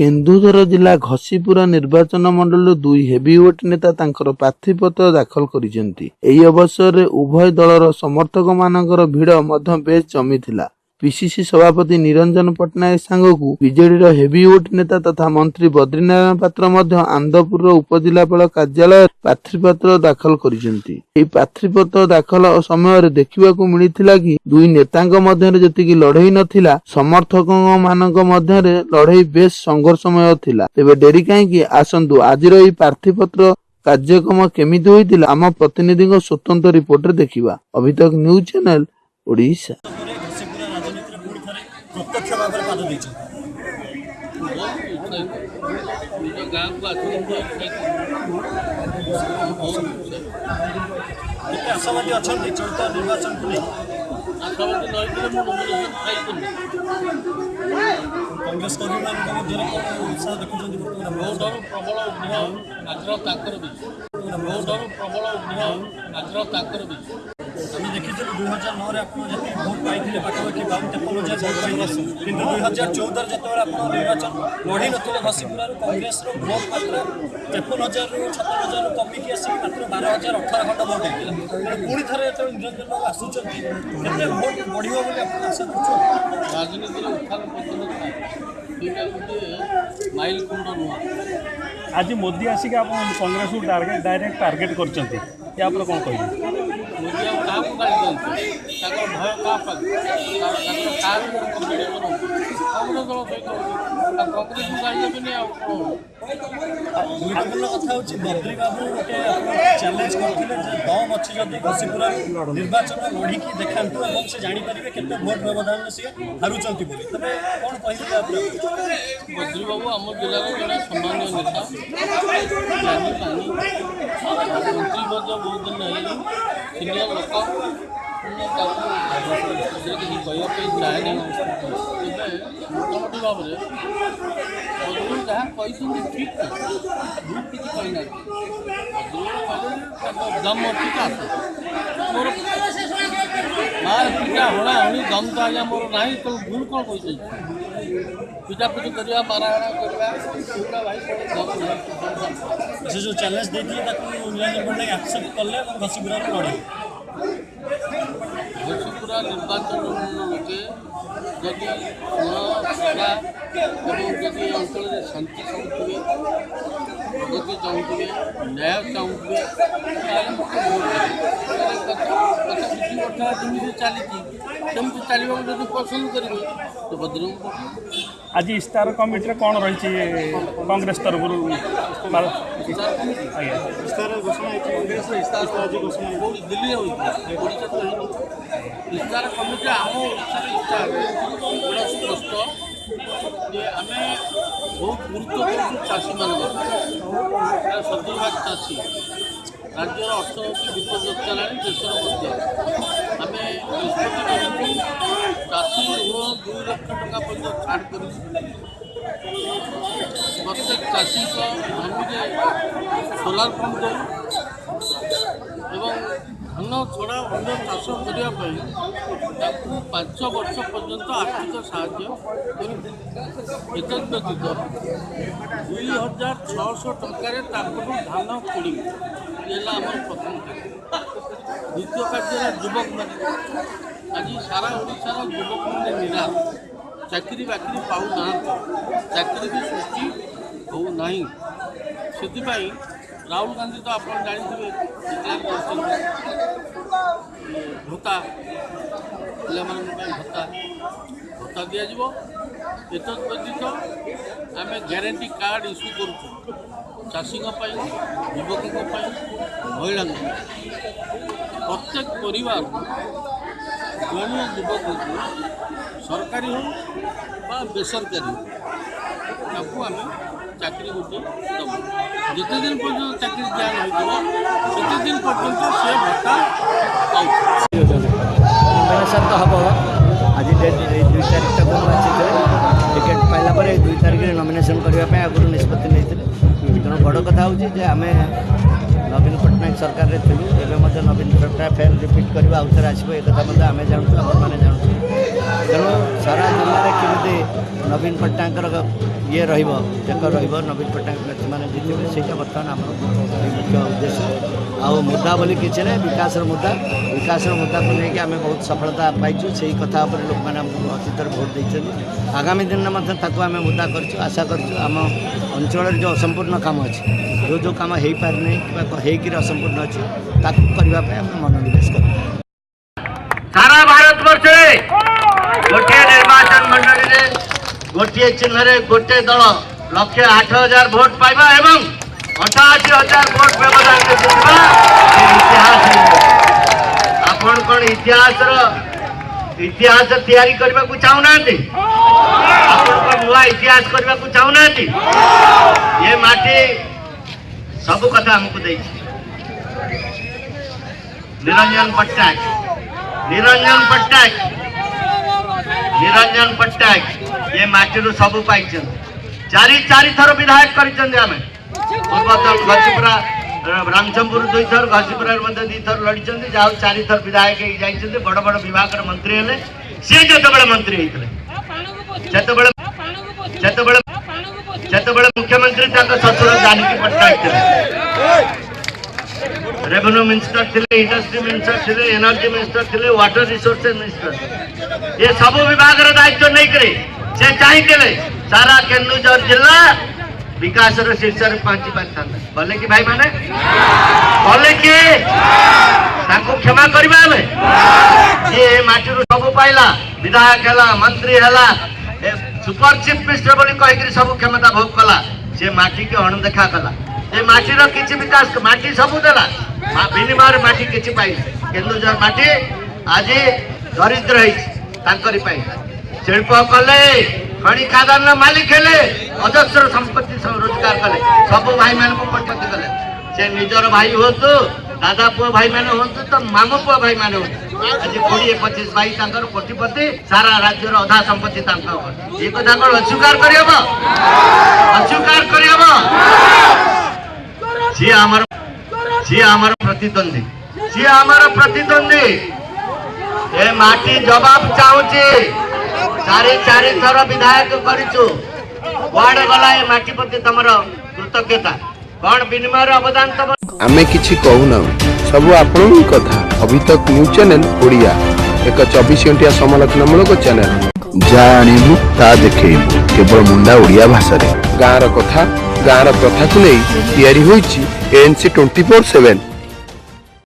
केन्दुझर जिला घसीपुरा निर्वाचन मंडल दुई हेवीवेट नेता तांकर प्रार्थीपत्र दाखल करिसेंती। एही अवसर रे उभय दलर समर्थक मानकर भिड़ मध्य बेस जमीथिला। पीसीसी सभापति निरंजन पट्टनायक सांगकू बीजेडी हेवीवेट नेता तथा मंत्री बद्रीनारायण पात्र मध्य आंदपुर उपजिलापाल कार्यालय प्रार्थीपत्र दाखल करिसेंती। एही प्रार्थीपत्र दाखल समय देखिबाकू मिलिथिला कि दुई नेतांक मध्य जतिकी लड़ई नथिला, समर्थकों मानक मध्य लड़ई बेस संघर्षमय थिला। तेबे डेरी काहेकि आसंतु आजिर एही प्रार्थीपत्र कार्यक्रम केमिति होइतिला आम प्रतिनिधि स्वतंत्र रिपोर्ट रे देखिबा। अभी तक न्यूज चैनल ओडिशा। प्रत्यक्ष भाव में पाद आशावादी अच्छा चलित निर्वाचन को कांग्रेस कर्मी उत्साह देखुं प्रबल आग्रह आम देखी 2009 आप भोट पाई पाखापाखि 52-53,000 भोट पाई कि 2014 जो आप निर्वाचन लड़ी नी घसीपुर कांग्रेस भोट मात्र 53,000 रू 56,000 कमिकी आसिक मात्र 12,018 खंड भोट होता पुणी थे जो निरंजन बाबू आसुँच भोट बढ़ो आशा कर राजनीति उत्थान पतन माइल खुंड नुह। आज मोदी आसिक आप कांग्रेस को डायरेक्ट टार्गेट कर कौन कह मोदी क्या गाड़ी दिखते भय क्या कांग्रेस दल सहित कांग्रेस को गाड़ी देवे गुरुत्वपूर्ण कथा हूँ बद्री बाबू गोटे चैलेंज करते दम अच्छी जदि घसीपुर निर्वाचन लड़िकी देखा से जापर के भोट व्यवधान सी हारुंट बोली तेरे कौन कहे आप बद्री बाबू आम जिले जड़े सम्मानीय नेता मंत्री बहुत दिन है सीनियर लोक कहवाई चाहे मोटामोटी भाव में बद्री जहाँ कही ठीक भूल किसी कहना बद्री दम अच्छी का मोर मार पिटा हणा हणी दम तो आज्ञा मोर ना तो भूल कौन कही पिटापिटी करवा माराहणा करवा भाई दम नहीं जो चैलेंज देती निरंजन पट्टनायक एक्सेप्ट कले घसीपुर लड़े घसीपुरा निर्वाचन लोके जदि जदि अंचल शांति चाहूे प्रगति चाहूे न्याय चाहूे मत गत 20 वर्ष जमी चली चलने जब पसंद करेंगे तो बद्री आज इस्तार कमिटी कौन रही कांग्रेस तरफ दिल्ली इस्तार कमिटी आम ओडार बड़ा स्पष्ट जे आम बहुत गुरुत्व कर चाषी मान 70% चाषी राज्यर अर्थनीति विपर्यस्त चला देशर मध्य आम निष्पत्ति चाषी ऋण 2 लाख टका पर्यटन छाड़ कर प्रत्येक चाषी जमीरे सोलार पंप दौ धान छड़ा अन्य चाष करने 5 वर्ष पर्यंत आर्थिक साहाय्य एत व्यतीत 2,600 टकर धान किणी आम प्रथम कार्य। द्वितीय कार्य युवक मैंने आज सारा ओडिशार युवक मैंने निराश चाकरी बाकरी पाऊना चाकरी भी सृष्टि होना से राहुल गांधी तो आप जानते भत्ता पे भत्ता भत्ता दिज्व एत व्यतीत आम ग्यारंटी कार्ड इश्यू करूँ चाषी युवकों महिला प्रत्येक परिवार जड़े युवक सरकारी हो बेसरकारी हो आम चाकरी गोटे दबू जिते दिन पर्यटन चाकरी दिया से दिन पर्यटन से भत्ता नॉमिनेशन तो हम आज 2 तारीख तक टिकेट पाइला 2 तारीख नॉमिनेशन करने आगुरी निष्पत्ति नहीं तेणु बड़ कथा हूँ आम नवीन पट्टनायक सरकार थी एवं नवीन सरकार फेर रिपिट करवा आउ थे आसो एक आम जानूँ आप जानूँ ତେଣୁ ସାରା ଜିଲ୍ଲାରେ କେମିତି ନବୀନ ପଟ୍ଟନାୟକର ଇଏ ରହିବ ଟେକ ରହିବ, ନବୀନ ପଟ୍ଟନାୟକ ପ୍ରାର୍ଥୀମାନେ ଜିତିବେ, ସେଇଟା ବର୍ତ୍ତମାନ ଆମର ମୁଖ୍ୟ ଉଦ୍ଦେଶ୍ୟ। ଆଉ ମୁଦ୍ଦା ବୋଲି କିଛି ନାହିଁ, ବିକାଶର ମୁଦ୍ଦାକୁ ନେଇକି ଆମେ ବହୁତ ସଫଳତା ପାଇଛୁ। ସେଇ କଥା ଉପରେ ଲୋକମାନେ ଆମକୁ ଅତୀତରେ ଭୋଟ ଦେଇଛନ୍ତି। ଆଗାମୀ ଦିନରେ ମଧ୍ୟ ତାକୁ ଆମେ ମୁଦ୍ଦା କରିଛୁ। ଆଶା କରୁଛୁ ଆମ ଅଞ୍ଚଳରେ ଯେଉଁ ଅସମ୍ପୂର୍ଣ୍ଣ କାମ ଅଛି, ଯେଉଁ କାମ ହେଇପାରିନି କିମ୍ବା ହେଇକିରି ଅସମ୍ପୂର୍ଣ୍ଣ ଅଛି, ତାକୁ କରିବା ପାଇଁ ଆମେ ମନୋନିବେଶ କରୁ। सारा भारत वर्षे गोटे निर्वाचन मंडली रे गोटे चिन्ह गोटे दल 1,08,000 भोट पाइबा एवं 88,000 भोट व्यवधान जितवा इतिहास। आपण कौन इतिहास तैयारी करने को चाहूना, आपण कौन नुआ इतिहास करने को चाहूना। ये माटी सब कथा हमको दे निरंजन पट्टनायक ये माटी सब पाई चारि थर विधायक कर पूर्वतन घसीपुरा रामचंद्रपुर 2 थर घसीपुरा 2 थर लड़ी जहाँ 4 थर विधायक जाइए बड़ बड़ विभाग मंत्री हेले सी जो मंत्री होते मुख्यमंत्री ससुर जानकी पट्टनायक थे, रेवेन्यू मिनिस्टर थे, इंडस्ट्री मिनिस्टर थे, एनर्जी मिनिस्टर थे, वाटर रिसोर्सेज मिनिस्टर। ये सब विभाग दायित्व नहीं करे से चाहिए सारा केन्दुझर जिला विकास शीर्ष पहुंची पारि भले कि भाई माने भले कि क्षमा करवा ये माटी सब पाइला विधायक है मंत्री है सुपर चीफ मिनिस्टर बोली कहीकि सब क्षमता भोग कला से माटी के अणदेखा कला। ये माटीर किसी विकास माटी सब देला विनिमय माटी किसी पाई केन्दुझर माटी आज दरिद्र है शिल्प कले खड़ी खादान मालिक हेले अजस्र संपत्ति रोजगार कले सब भाई मान को कोटिपति कले से निजर भाई हूँ दादा पुआ भाई मैंने हूँ तो मामू पुआ भाई मैंने हूँ आज 20-25 भाई कोटिपति सारा राज्यर अधा संपत्ति ये कथा कौन अस्वीकार कर प्रतिद्वंदी ए माटी जवाब चाहूची चारि थर विधायक करिछु वार्ड गला ए माटी प्रति तमर कृतज्ञता कौन विनिमय अवदान तम आमे किछि कहूना सब आपण कथा अभी तक न्यूज चैनल ओडिया एक 24 घंटिया समालोचनामूलक चैनल जानिबु ता देखैबु केवल मुंडा ओडिया भाषा रे गाँर कथा गाँर प्रथा को नहीं तैयारी होइछि ANC 24/7।